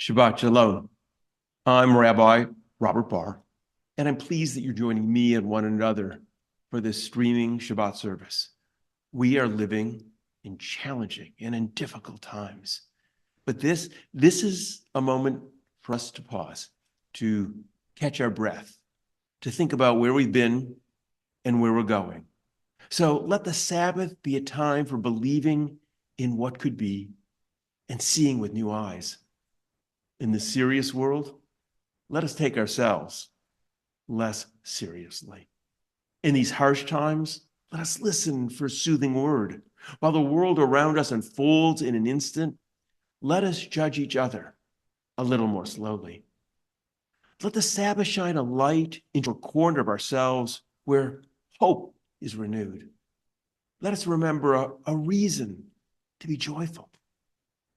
Shabbat Shalom. I'm Rabbi Robert Barr, and I'm pleased that you're joining me and one another for this streaming Shabbat service. We are living in challenging and in difficult times, but this is a moment for us to pause, to catch our breath, to think about where we've been and where we're going. So let the Sabbath be a time for believing in what could be and seeing with new eyes. In this serious world, let us take ourselves less seriously. In these harsh times, let us listen for a soothing word. While the world around us unfolds in an instant, let us judge each other a little more slowly. Let the Sabbath shine a light into a corner of ourselves where hope is renewed. Let us remember a reason to be joyful,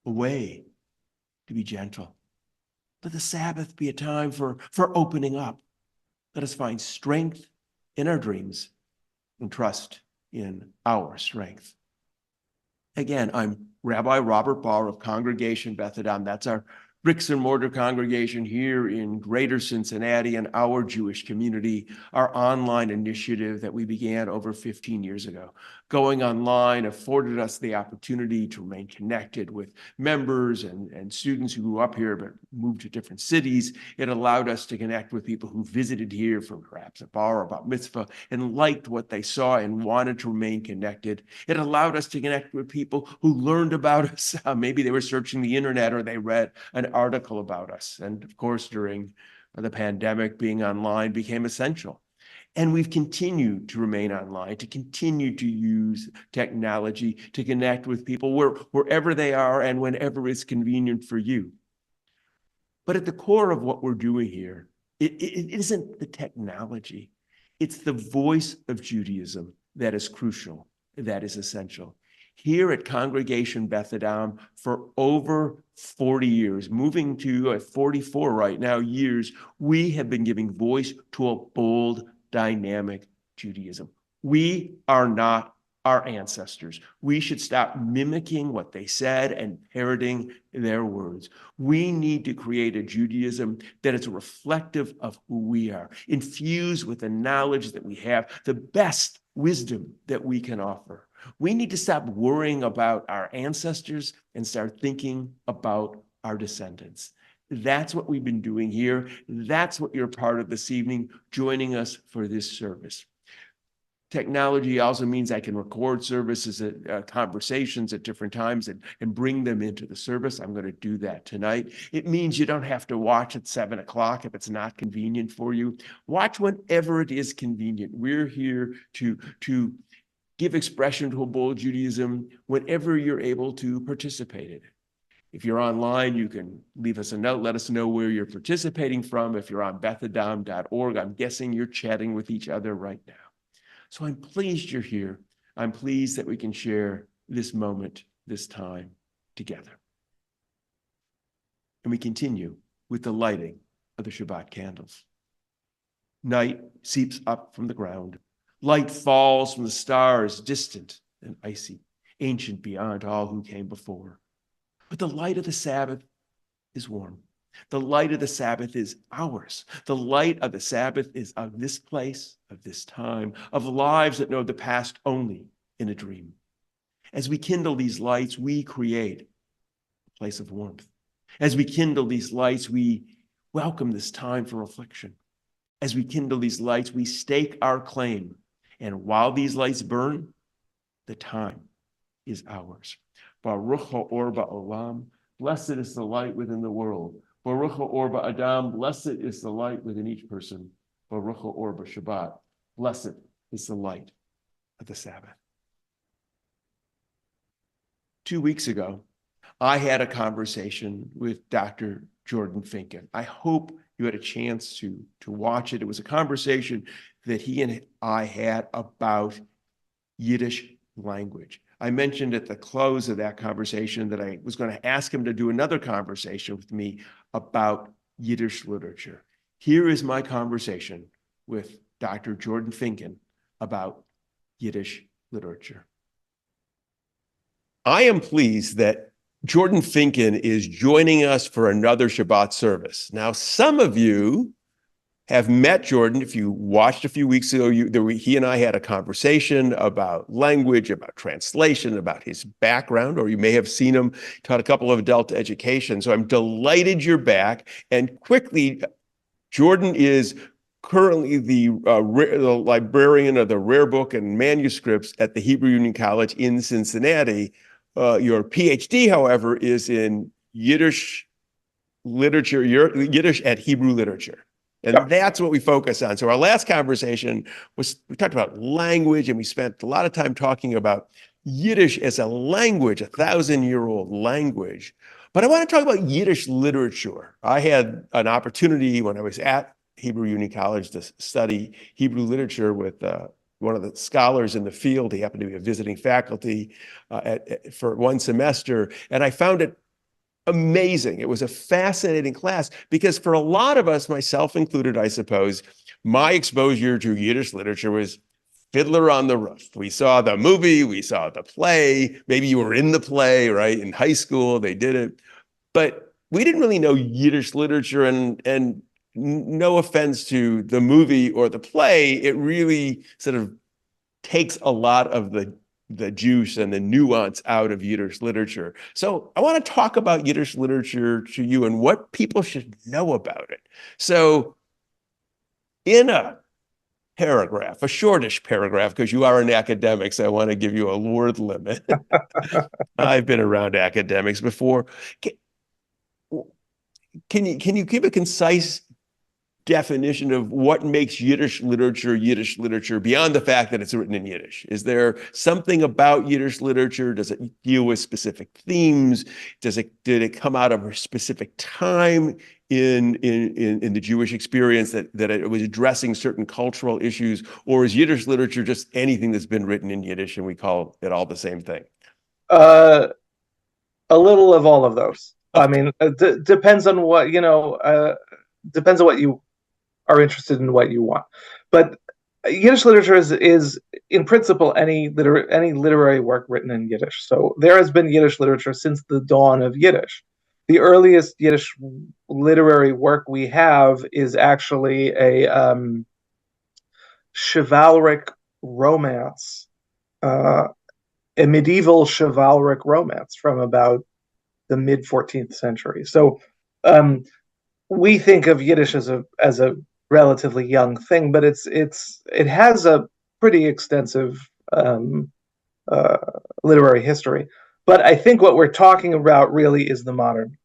a way to be gentle. Let the Sabbath be a time for opening up. Let us find strength in our dreams and trust in our strength. Again, I'm Rabbi Robert Barr of Congregation Beth Adam. That's our bricks and mortar congregation here in Greater Cincinnati and our Jewish community, our online initiative that we began over 15 years ago. Going online afforded us the opportunity to remain connected with members and students who grew up here but moved to different cities. It allowed us to connect with people who visited here for perhaps a bar or bat mitzvah and liked what they saw and wanted to remain connected. It allowed us to connect with people who learned about us. Maybe they were searching the internet or they read an article about us. And of course, during the pandemic, being online became essential. And we've continued to remain online, to continue to use technology to connect with people wherever they are and whenever it's convenient for you. But at the core of what we're doing here, it isn't the technology. It's the voice of Judaism that is crucial, that is essential. Here at Congregation Beth Adam for over 40 years, moving to 44 right now years, we have been giving voice to a bold, dynamic Judaism. We are not our ancestors. We should stop mimicking what they said and parroting their words. We need to create a Judaism that is reflective of who we are, infused with the knowledge that we have, the best wisdom that we can offer. We need to stop worrying about our ancestors and start thinking about our descendants. That's what we've been doing here. That's what you're part of this evening, joining us for this service. Technology also means I can record services, conversations at different times and bring them into the service. I'm going to do that tonight. It means you don't have to watch at 7 o'clock if it's not convenient for you. Watch whenever it is convenient. We're here to give expression to a bold Judaism whenever you're able to participate in it. If you're online, you can leave us a note, let us know where you're participating from. If you're on bethadam.org, I'm guessing you're chatting with each other right now. So I'm pleased you're here. I'm pleased that we can share this moment, this time together. And we continue with the lighting of the Shabbat candles. Night seeps up from the ground. Light falls from the stars, distant and icy, ancient beyond all who came before. But the light of the Sabbath is warm. The light of the Sabbath is ours. The light of the Sabbath is of this place, of this time, of lives that know the past only in a dream. As we kindle these lights, we create a place of warmth. As we kindle these lights, we welcome this time for reflection. As we kindle these lights, we stake our claim. And while these lights burn, the time is ours. Baruch ha'or ba'olam, blessed is the light within the world. Baruch ha'or ba'adam, blessed is the light within each person. Baruch ha'or ba'shabbat, blessed is the light of the Sabbath. 2 weeks ago, I had a conversation with Dr. Jordan Finkin. I hope you had a chance to watch it. It was a conversation that he and I had about Yiddish language. I mentioned at the close of that conversation that I was going to ask him to do another conversation with me about Yiddish literature. Here is my conversation with Dr. Jordan Finkin about Yiddish literature. I am pleased that Jordan Finkin is joining us for another Shabbat service. Now, some of you have met Jordan. If you watched a few weeks ago, he and I had a conversation about language, about translation, about his background, or you may have seen him taught a couple of adult education. So I'm delighted you're back. And quickly, Jordan is currently the librarian of the rare book and manuscripts at the Hebrew Union College in Cincinnati. Your PhD, however, is in Yiddish literature, Yiddish and Hebrew literature. And that's what we focus on. So our last conversation was, we talked about language, and we spent a lot of time talking about Yiddish as a language, a 1,000-year-old language. But I want to talk about Yiddish literature. I had an opportunity when I was at Hebrew Union College to study Hebrew literature with one of the scholars in the field. He happened to be a visiting faculty for one semester, and I found it amazing. It was a fascinating class because for a lot of us, myself included, I suppose, my exposure to Yiddish literature was Fiddler on the Roof. We saw the movie, we saw the play, maybe you were in the play, right? In high school, they did it. But we didn't really know Yiddish literature, and no offense to the movie or the play, it really sort of takes a lot of the juice and the nuance out of Yiddish literature. So I want to talk about Yiddish literature to you and what people should know about it. So in a paragraph, a shortish paragraph, because you are an academic, so I want to give you a word limit. I've been around academics before. Can you give a concise definition of what makes Yiddish literature beyond the fact that it's written in Yiddish? Is there something about Yiddish literature? Does it deal with specific themes? Did it come out of a specific time in the Jewish experience that it was addressing certain cultural issues? Or is Yiddish literature just anything that's been written in Yiddish and we call it all the same thing? A little of all of those. I mean, depends on what, depends on what you are interested in, what you want. But Yiddish literature is in principle any literary work written in Yiddish. So there has been Yiddish literature since the dawn of Yiddish. The earliest Yiddish literary work we have is actually a chivalric romance, a medieval chivalric romance from about the mid 14th century. So we think of Yiddish as a relatively young thing, but it has a pretty extensive literary history. But I think what we're talking about really is the modern,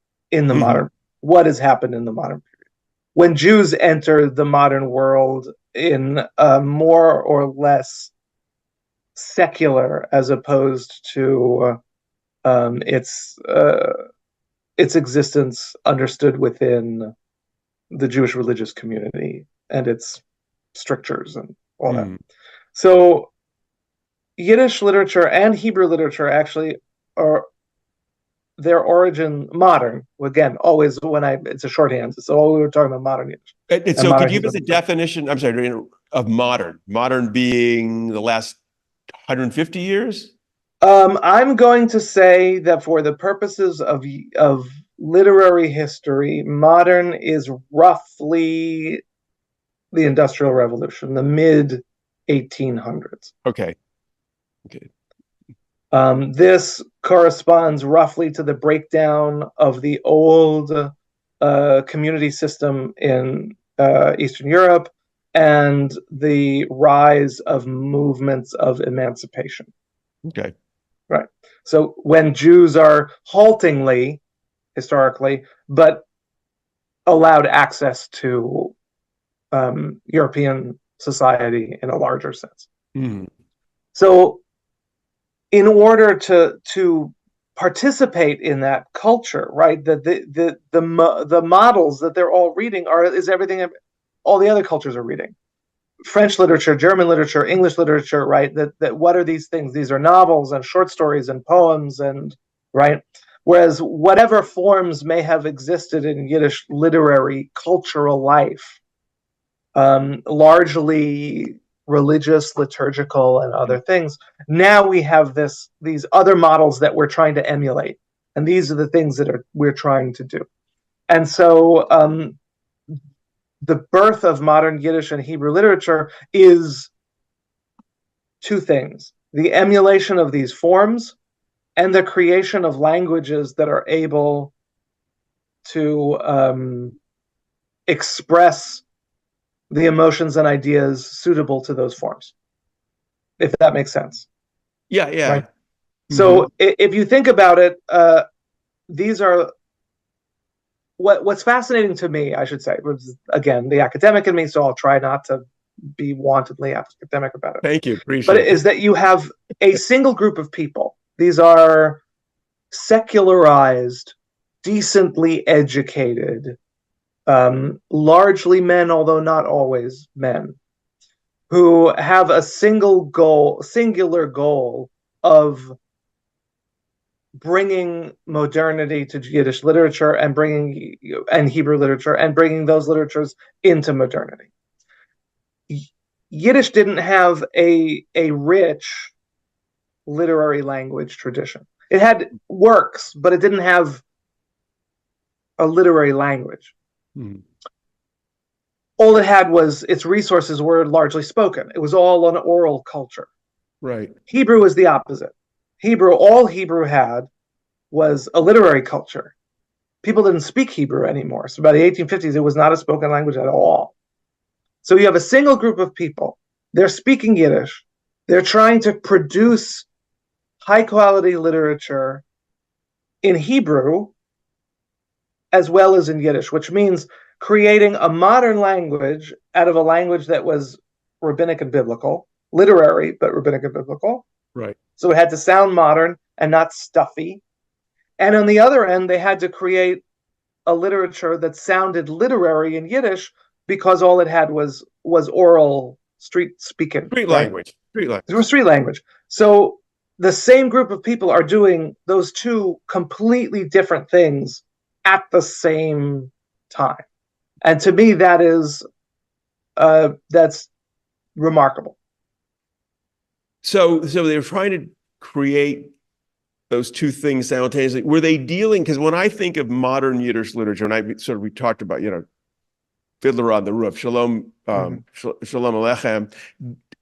what has happened in the modern period. When Jews enter the modern world in a more or less secular, as opposed to its existence understood within the Jewish religious community and its strictures and all that. So Yiddish literature and Hebrew literature actually are their origin modern. Again, always it's a shorthand. So we were talking about modern Yiddish. And so could you give us a definition, I'm sorry, of modern? Modern being the last 150 years? I'm going to say that for the purposes of literary history, modern is roughly the Industrial Revolution, the mid 1800s. Okay. This corresponds roughly to the breakdown of the old community system in Eastern Europe and the rise of movements of emancipation. Okay. Right. So when Jews are haltingly, historically, but allowed access to European society in a larger sense. So in order to participate in that culture, right, the models that they're all reading is everything all the other cultures are reading. French literature, German literature, English literature, right? That what are these things? These are novels and short stories and poems, and right. Whereas whatever forms may have existed in Yiddish literary cultural life, largely religious, liturgical, and other things, now we have these other models that we're trying to emulate. And these are the things that we're trying to do. And so the birth of modern Yiddish and Hebrew literature is two things: the emulation of these forms and the creation of languages that are able to express the emotions and ideas suitable to those forms, if that makes sense. Yeah. Right. Mm-hmm. So if you think about it, these are what's fascinating to me, I should say, was, again, the academic in me, so I'll try not to be wantedly academic about it. Thank you. Appreciate but it is that you have a single group of people. These are secularized, decently educated, largely men, although not always men, who have a singular goal of bringing modernity to Yiddish literature and Hebrew literature and bringing those literatures into modernity. Yiddish didn't have a rich literary language tradition. It had works, but it didn't have a literary language. Mm-hmm. All it had was its resources were largely spoken. It was all an oral culture. Right. Hebrew was the opposite. All Hebrew had was a literary culture. People didn't speak Hebrew anymore. So by the 1850s, it was not a spoken language at all. So you have a single group of people. They're speaking Yiddish. They're trying to produce high quality literature in Hebrew as well as in Yiddish, which means creating a modern language out of a language that was rabbinic and biblical, literary, but rabbinic and biblical. Right. So it had to sound modern and not stuffy. And on the other end, they had to create a literature that sounded literary in Yiddish because all it had was oral street speaking. Street language. It was street language. So the same group of people are doing those two completely different things at the same time. And to me, that's remarkable. So they were trying to create those two things simultaneously. Were they dealing, because when I think of modern Yiddish literature, and we talked about, Fiddler on the Roof, Shalom Aleichem,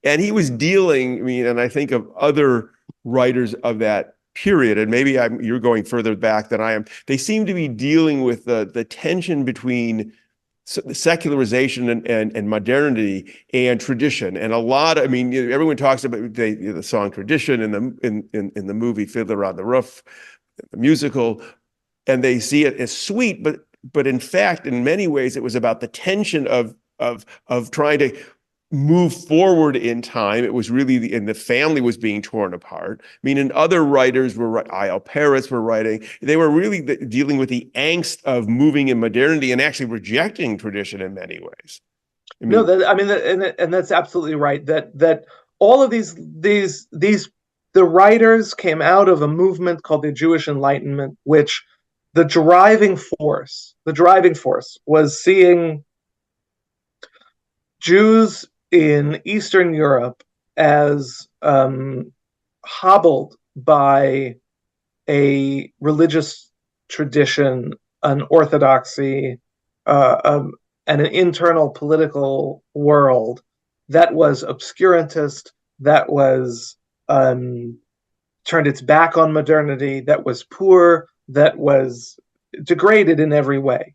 and he was dealing, and I think of other writers of that period, and maybe you're going further back than I am. They seem to be dealing with the tension between secularization and modernity and tradition, and a lot. Everyone talks about the song "Tradition" in the movie Fiddler on the Roof, the musical, and they see it as sweet, but in fact, in many ways, it was about the tension of trying to move forward in time. It was really, and the family was being torn apart. And other writers I.L. Peretz were writing, they were really dealing with the angst of moving in modernity and actually rejecting tradition in many ways. And that's absolutely right. That all of these the writers came out of a movement called the Jewish Enlightenment, which the driving force was seeing Jews in Eastern Europe as hobbled by a religious tradition, an orthodoxy, and an internal political world that was obscurantist, that was turned its back on modernity, that was poor, that was degraded in every way.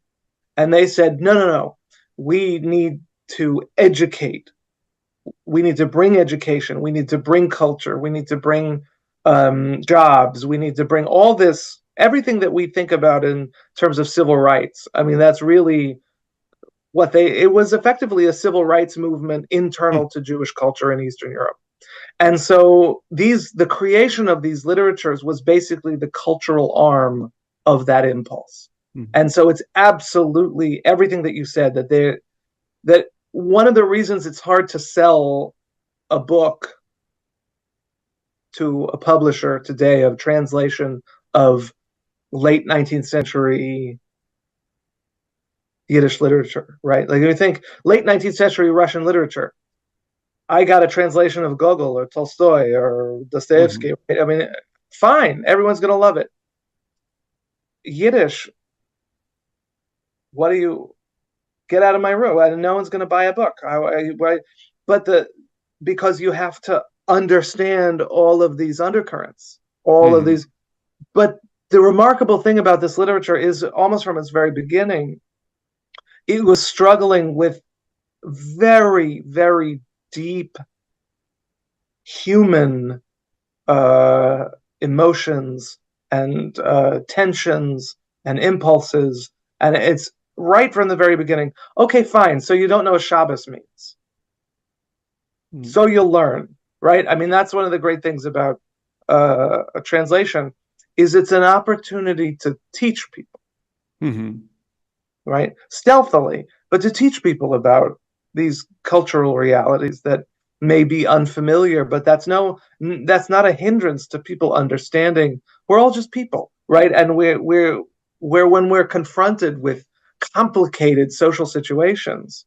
And they said, no, we need to educate. We need to bring education. We need to bring culture. We need to bring jobs. We need to bring all this, everything that we think about in terms of civil rights. That's really it was effectively a civil rights movement internal to Jewish culture in Eastern Europe. And so the creation of these literatures was basically the cultural arm of that impulse. Mm-hmm. And so it's absolutely everything that you said, that one of the reasons it's hard to sell a book to a publisher today of translation of late 19th century Yiddish literature, right? Like, if you think late 19th century Russian literature, I got a translation of Gogol or Tolstoy or Dostoevsky. Mm-hmm. Fine, everyone's going to love it. Yiddish, what do you get out of my room? And no one's going to buy a book. But because you have to understand all of these undercurrents, all of Hmm. these. But the remarkable thing about this literature is almost from its very beginning, it was struggling with very, very deep human uh, emotions and tensions and impulses. And it's right from the very beginning. Okay, fine. So you don't know what Shabbos means. So you'll learn, right? I mean, that's one of the great things about a translation is it's an opportunity to teach people, Hmm. right? Stealthily, but to teach people about these cultural realities that may be unfamiliar, but that's not a hindrance to people understanding we're all just people, right? And we're when we're confronted with complicated social situations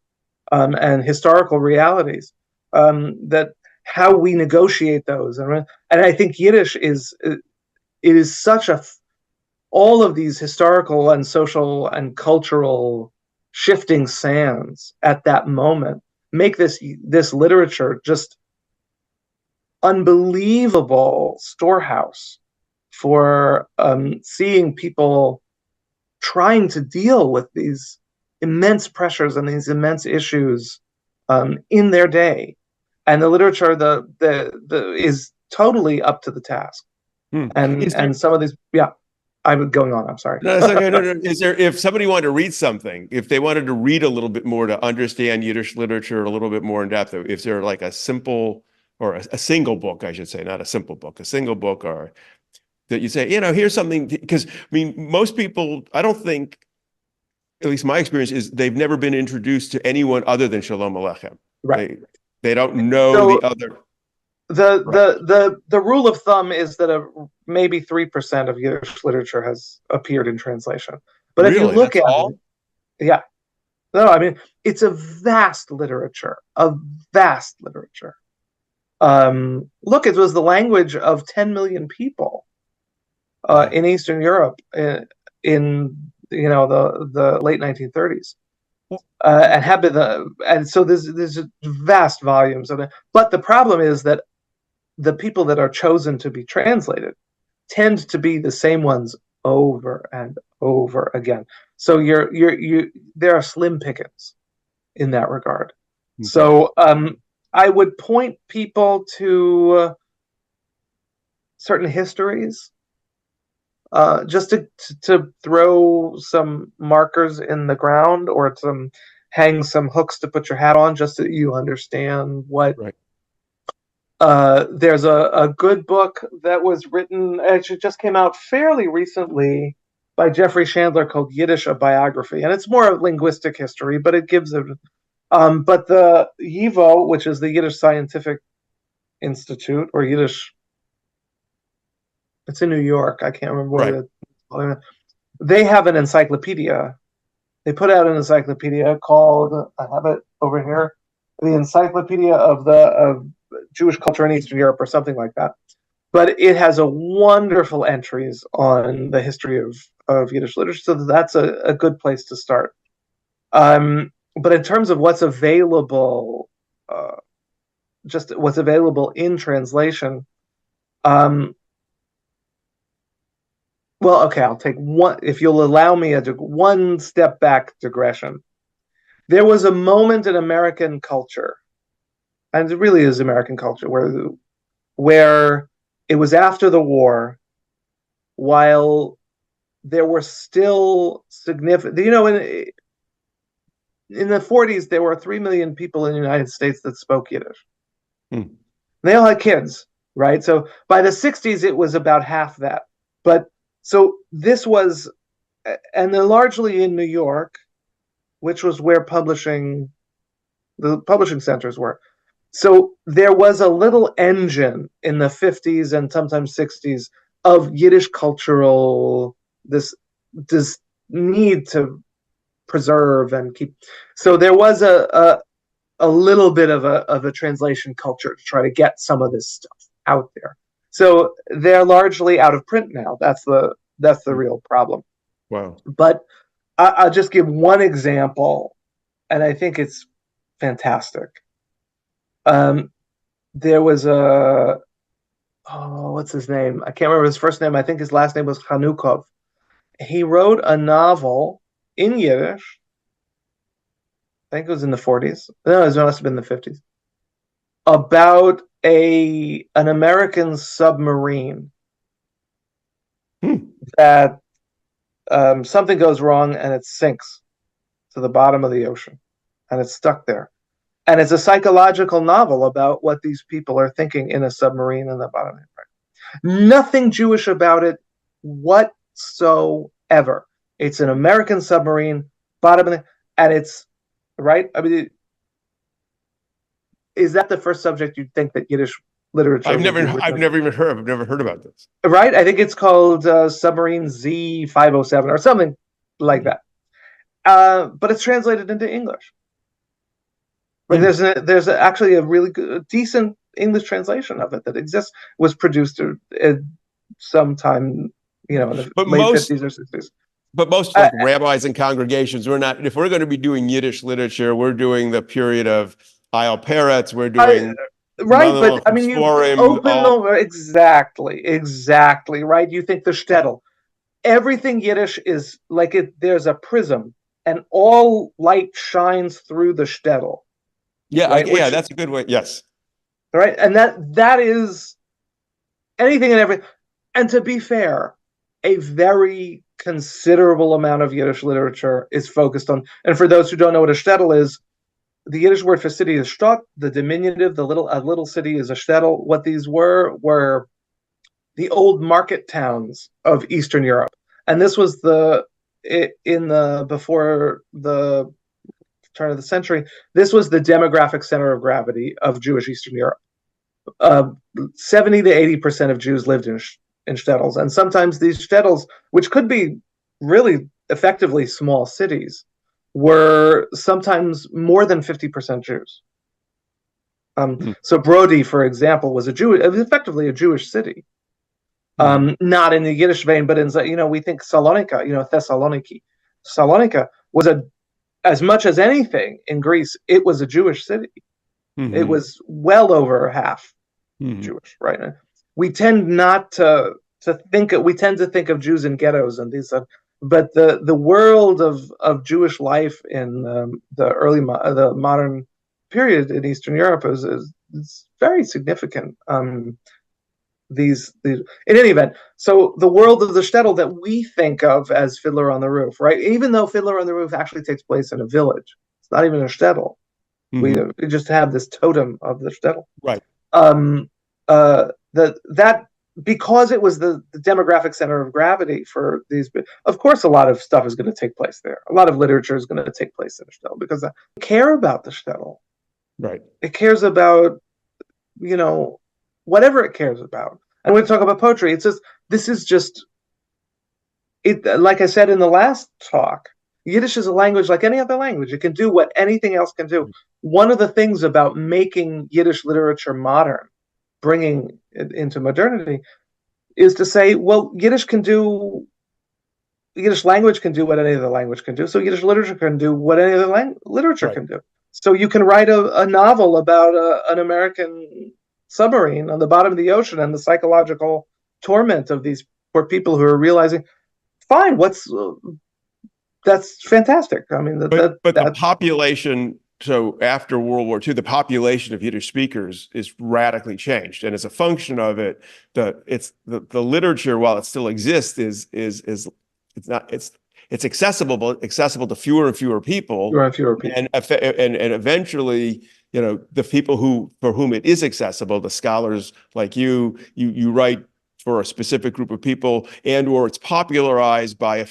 and historical realities, that how we negotiate those, and I think Yiddish is it is such a all of these historical and social and cultural shifting sands at that moment make this literature just unbelievable storehouse for seeing people trying to deal with these immense pressures and these immense issues in their day, and the literature the is totally up to the task. Hmm. And Is there? some of these, yeah, I'm going on. I'm sorry. No, it's okay. No, no. Is there, if somebody wanted to read something, if they wanted to read a little bit more to understand Yiddish literature a little bit more in depth, if there like a simple or a single book, I should say, not a simple book, a single book, or that you say, here's something, because I mean, most people, I don't think, at least my experience is they've never been introduced to anyone other than Shalom Aleichem. Right. They don't know So the other. the Right. the rule of thumb is that maybe 3% of Yiddish literature has appeared in translation. But if you Really? look That's at all? it, yeah, no, I mean it's a vast literature, a vast literature. Look, it was the language of 10 million people Yeah. in Eastern Europe in the late 1930s. And have been and so there's vast volumes of it. But the problem is that the people that are chosen to be translated tend to be the same ones over and over again. So there are slim pickings in that regard. Okay. So I would point people to certain histories, just to throw some markers in the ground or to hang some hooks to put your hat on, just so that you understand what. Right. There's a good book that was written, actually just came out fairly recently by Jeffrey Chandler called Yiddish, a Biography. And it's more of linguistic history, but it gives it. But the YIVO, which is the Yiddish Scientific Institute, or Yiddish, it's in New York. I can't remember Right. where they have an encyclopedia. They put out an encyclopedia called, I have it over here, the Encyclopedia of Jewish Culture in Eastern Europe, or something like that. But it has a wonderful entries on the history of Yiddish literature, so that's a good place to start. But in terms of what's available, just what's available in translation, well, okay, I'll take one, if you'll allow me one step back digression. There was a moment in American culture, and it really is American culture, where it was after the war, while there were still significant, in the 40s, there were 3 million people in the United States that spoke Yiddish. Hmm. They all had kids, right? So by the 60s, it was about half that. But so this was, and they're largely in New York, which was where the publishing centers were. So there was a little engine in the 50s and sometimes 60s of Yiddish cultural, this need to preserve and keep. So there was a little bit of a translation culture to try to get some of this stuff out there. So they're largely out of print now. That's the real problem. Wow. But I'll just give one example, and I think it's fantastic. Um, there was what's his name? I can't remember his first name. I think his last name was Chanukov. He wrote a novel in Yiddish. I think it was in the 40s. No, it must have been the 50s. About an American submarine Hmm. that something goes wrong and it sinks to the bottom of the ocean and it's stuck there. And it's a psychological novel about what these people are thinking in a submarine in the bottom. Nothing Jewish about it whatsoever. It's an American submarine, bottom of the, and it's right. I mean, is that the first subject you'd think that Yiddish literature would be written I've never even heard. I've never heard about this. right? I think it's called Submarine Z507 or something like that. But it's translated into English. Like there's actually a really good, decent English translation of it that exists. Was produced sometime, in the late 50s or 60s. But most like rabbis and congregations, we're not. If we're going to be doing Yiddish literature, we're doing the period of Ayal Peretz. We're doing right, but I mean, you open exactly right. You think the shtetl, everything Yiddish is like it. There's a prism, and all light shines through the shtetl. Yeah, right? yeah, that's a good way. Yes, right, and that is anything and everything. And to be fair, a very considerable amount of Yiddish literature is focused on. And for those who don't know what a shtetl is, the Yiddish word for city is shtot. The diminutive, a little city is a shtetl. What these were the old market towns of Eastern Europe, and this was before the turn of the century. This was the demographic center of gravity of Jewish Eastern Europe. 70 to 80% of Jews lived in shtetls, and sometimes these shtetls, which could be really effectively small cities, were sometimes more than 50% Jews. So Brody, for example, was effectively a Jewish city. Not in the Yiddish vein, but we think Salonika, Thessaloniki. Salonika was as much as anything in Greece, it was a Jewish city. It was well over half Jewish, right? We tend not to think of Jews in ghettos and these, but the world of Jewish life in the modern period in Eastern Europe is very significant. In any event, so the world of the shtetl that we think of as Fiddler on the Roof, right? Even though Fiddler on the Roof actually takes place in a village, it's not even a shtetl. We just have this totem of the shtetl, right? That because it was the demographic center of gravity for these. Of course, a lot of stuff is going to take place there. A lot of literature is going to take place in a shtetl because they care about the shtetl. Right. It cares about whatever it cares about. And when we talk about poetry, it's just this is just it. Like I said in the last talk, Yiddish is a language like any other language. It can do what anything else can do. One of the things about making Yiddish literature modern, bringing it into modernity, is to say, well, Yiddish language can do what any other language can do. So Yiddish literature can do what any other literature can do. So you can write a novel about an American submarine on the bottom of the ocean and the psychological torment of these poor people who are realizing, fine, that's fantastic. I mean, but the population. So after World War II, the population of Yiddish speakers is radically changed, and as a function of it, the literature, while it still exists, is it's accessible, but accessible to fewer and fewer people. And eventually, the people for whom it is accessible, the scholars like you write for a specific group of people, or it's popularized by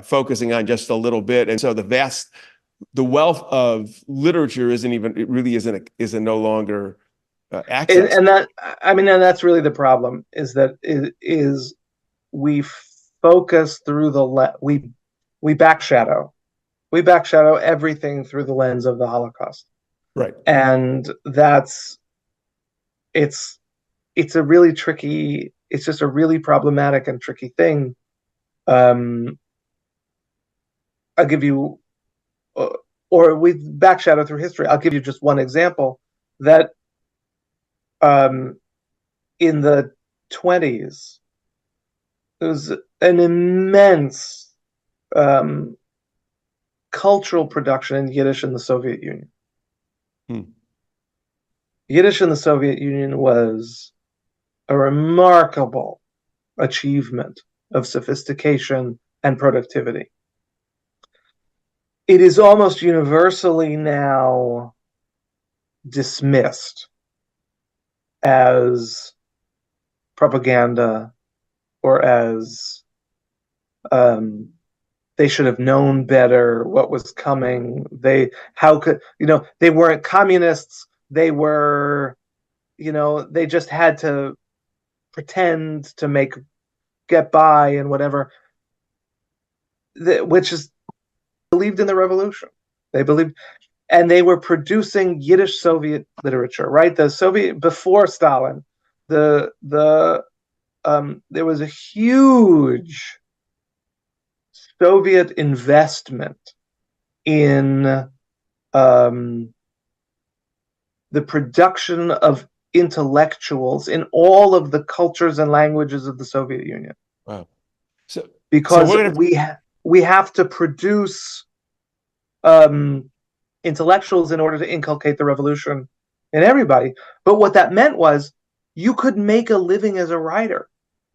focusing on just a little bit, and so the wealth of literature isn't no longer access. And that's really the problem, is that we focus through we backshadow everything through the lens of the Holocaust. Right. And it's just a really problematic and tricky thing. Um, I'll give you, or we back shadow through history. I'll give you just one example that um, in the 20s, there was an immense um, cultural production in Yiddish in the Soviet Union. Hmm. Yiddish in the Soviet Union was a remarkable achievement of sophistication and productivity. It is almost universally now dismissed as propaganda or as they should have known better what was coming. How could, they weren't communists. They were, they just had to pretend to get by and whatever, which is believed in the revolution. They believed, and they were producing Yiddish Soviet literature, right? The Soviet, before Stalin, there was a huge Soviet investment in the production of intellectuals in all of the cultures and languages of the Soviet Union. Wow. So because we're gonna... we have to produce intellectuals in order to inculcate the revolution in everybody. But what that meant was you could make a living as a writer.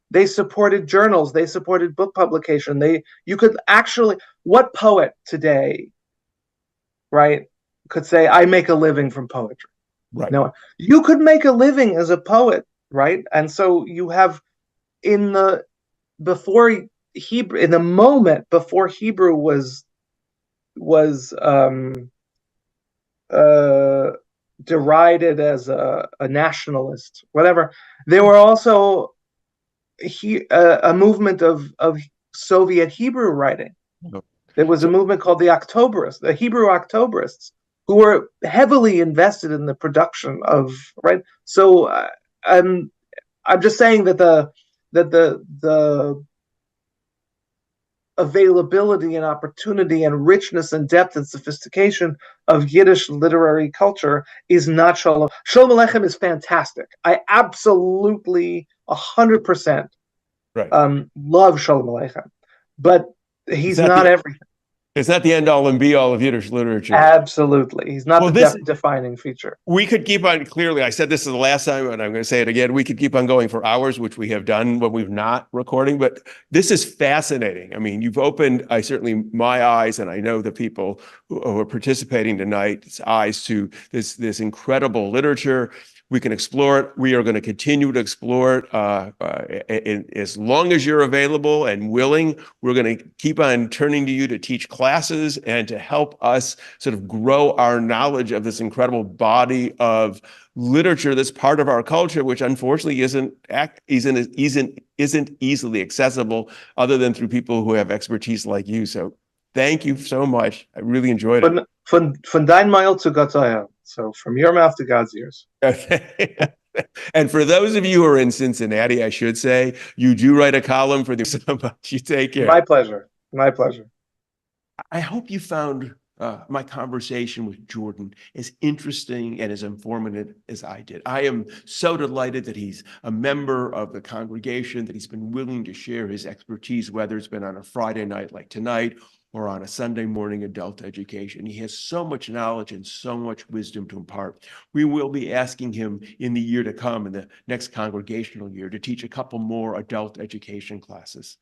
They supported journals. They supported book publication. You could actually, what poet today, right, could say, I make a living from poetry? Right. No, you could make a living as a poet, right? And so you have in the moment before Hebrew was derided as a nationalist, whatever. There were also a movement of Soviet Hebrew writing. There was a movement called the Octoberists, the Hebrew Octoberists, who were heavily invested in the production of, right. So I'm just saying that the availability and opportunity and richness and depth and sophistication of Yiddish literary culture is not Shalom. Shalom Aleichem is fantastic. I absolutely 100% love Shalom Aleichem, but he's not everything. It's not the end all and be all of Yiddish literature. Absolutely. He's not the defining feature. We could keep on, clearly, I said this is the last time, and I'm going to say it again. We could keep on going for hours, which we have done when we've not recording, but this is fascinating. I mean, you've opened, certainly my eyes, and I know the people who are participating tonight's eyes to this incredible literature. We can explore it. We are going to continue to explore it as long as you're available and willing. We're going to keep on turning to you to teach classes and to help us sort of grow our knowledge of this incredible body of literature that's part of our culture, which unfortunately isn't easily accessible other than through people who have expertise like you. So thank you so much. I really enjoyed it. Von dein Maul zu Gottes Ohr. So from your mouth to God's ears. And for those of you who are in Cincinnati, I should say, you do write a column for the so much. You take care. My pleasure. My pleasure. I hope you found my conversation with Jordan as interesting and as informative as I did. I am so delighted that he's a member of the congregation, that he's been willing to share his expertise, whether it's been on a Friday night like tonight or on a Sunday morning adult education. He has so much knowledge and so much wisdom to impart. We will be asking him in the year to come, in the next congregational year, to teach a couple more adult education classes.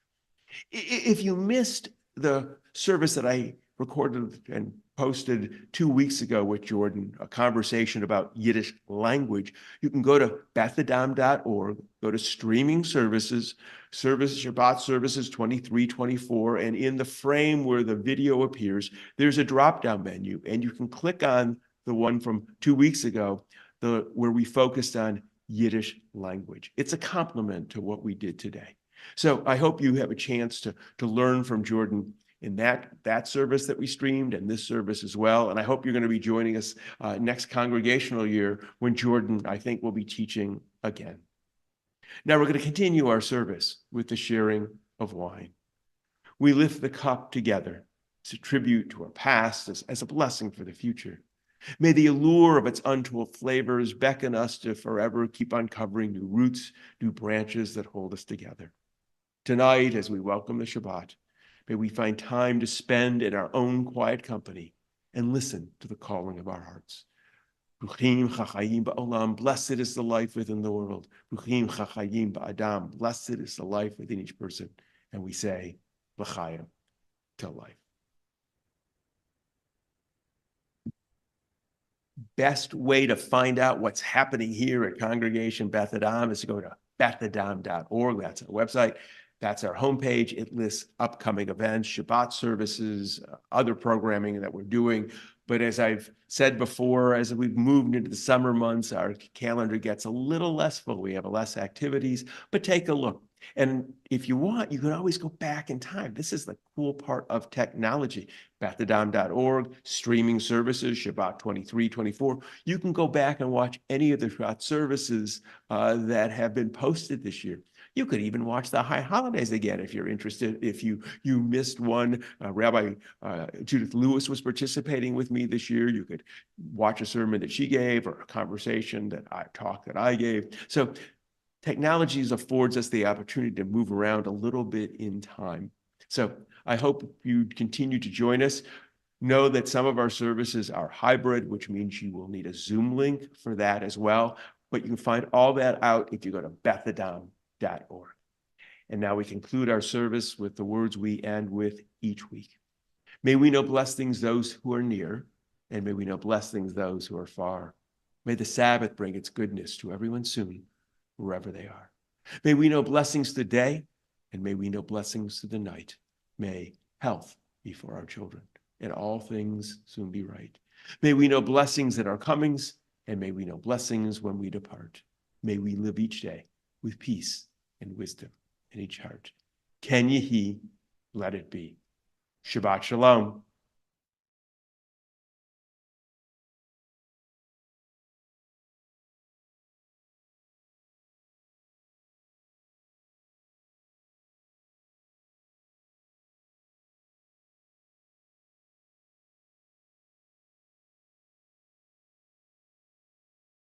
If you missed the service that I recorded and posted 2 weeks ago with Jordan, a conversation about Yiddish language, you can go to bethadam.org, go to streaming services, Shabbat services 23, 24, and in the frame where the video appears, there's a drop-down menu, and you can click on the one from 2 weeks ago, where we focused on Yiddish language. It's a complement to what we did today. So I hope you have a chance to learn from Jordan in that service that we streamed and this service as well. And I hope you're going to be joining us next congregational year when Jordan, I think, will be teaching again. Now we're going to continue our service with the sharing of wine. We lift the cup together as a tribute to our past, as a blessing for the future. May the allure of its untold flavors beckon us to forever keep uncovering new roots, new branches that hold us together. Tonight, as we welcome the Shabbat, may we find time to spend in our own quiet company and listen to the calling of our hearts. Bruchim chachayim ba'olam, blessed is the life within the world. Bruchim chachayim ba'adam, blessed is the life within each person. And we say, l'chaim, till life. Best way to find out what's happening here at Congregation Beth Adam is to go to bethadam.org. That's our website. That's our homepage. It lists upcoming events, Shabbat services, other programming that we're doing. But as I've said before, as we've moved into the summer months, our calendar gets a little less full. We have less activities, but take a look. And if you want, you can always go back in time. This is the cool part of technology. bethadam.org, streaming services, Shabbat 23, 24. You can go back and watch any of the Shabbat services that have been posted this year. You could even watch the high holidays again if you're interested. If you missed one, Rabbi Judith Lewis was participating with me this year. You could watch a sermon that she gave or a conversation that I gave. So technology affords us the opportunity to move around a little bit in time. So I hope you continue to join us. Know that some of our services are hybrid, which means you will need a Zoom link for that as well. But you can find all that out if you go to bethadam.org. And now we conclude our service with the words we end with each week. May we know blessings those who are near, and may we know blessings those who are far. May the Sabbath bring its goodness to everyone soon, wherever they are. May we know blessings today, and may we know blessings to the night. May health be for our children, and all things soon be right. May we know blessings in our comings, and may we know blessings when we depart. May we live each day with peace and wisdom in each heart. Ken Yehi, let it be. Shabbat Shalom.